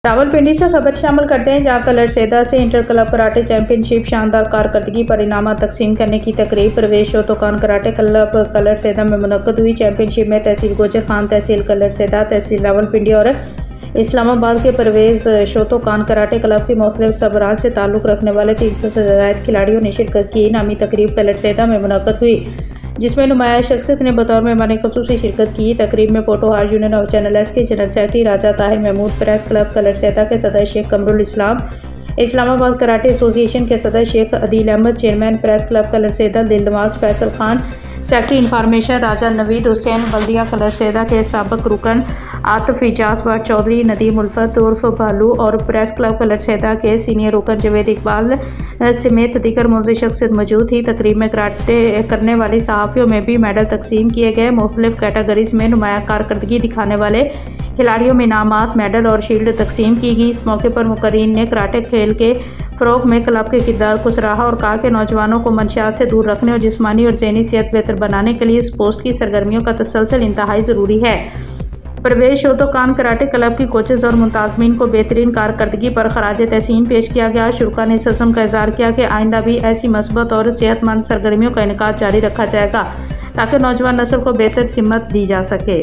रावलपिंडी से खबर शामिल करते हैं, जहां कलर सेदा से इंटर क्लब कराटे चैंपियनशिप शानदार कारकर्दगी पर इनाम तकसीम करने की तकरीब प्रवेश शोतोकान कराटे क्लब कलर सेदा में मुनक्कद हुई। चैंपियनशिप में तहसील गोजर खान, तहसील कलर सेदा, तहसील रावलपिंडी और इस्लामाबाद के परवेज शोतोकान कराटे क्लब के मुख्तलिफ सबराज से ताल्लुक़ रखने वाले 300 से ज़ायद खिलाड़ियों ने शिरकत की। इनामी तकरीब कलर सेदा में मुनक्कद हुई, जिसमें नुमाया शख्सियत ने बतौर मेहमान ख़ुसूसी शिरकत की। तकरीब में फोटो हार यूनियन ऑफ चैनल एस के general secretary Raja Tahir Mahmood, press club Kallar Syedan के सदर शेख कमरुल इस्लाम, इस्लामाबाद कराटे एसोसिएशन के सदर Sheikh Adeel Ahmed, chairman press club Kallar Syedan Dilnawaz Faisal Khan, secretary information Raja Naveed Hussain, बल्दिया कलर सेदा के साबिक रुकन आतिफ इजाज बाट चौधरी, नदीम उल्फत उर्फ भालू और प्रेस क्लब कलर सेदा के सीनियर रुकन जवेद इकबाल समेत दीगर मोज़े शख्सियत मौजूद थी। तकरीब में कराटे करने वाली सहाफ़ियों में भी मेडल तकसीम किए गए। मुख्तलिफ कैटेगरीज में नुमाया कारकर्दगी दिखाने वाले खिलाड़ियों में इनामात, मेडल और शील्ड तकसीम की गई। इस मौके पर मुकर्रीन ने कराटे खेल के फ़रोग़ में क्लब के किरदार को सराहा और कहा कि नौजवानों को मंशियात से दूर रखने और जिस्मानी और ज़हनी सेहत बेहतर बनाने के लिए स्पोर्ट्स की सरगर्मियों का तसलसल इंतहाई ज़रूरी है। परवेज शोतोकान कराटे क्लब की कोचेज़ और मुंताज़मीन को बेहतरीन कारकर्दगी पर खराज तहसीन पेश किया गया। शुरा ने इस अज़्म का इज़हार किया कि आइंदा भी ऐसी मस्बत और सेहतमंद सरगर्मियों का इनेकाद जारी रखा जाएगा ताकि नौजवान नस्ल को बेहतर सिमत दी जा सके।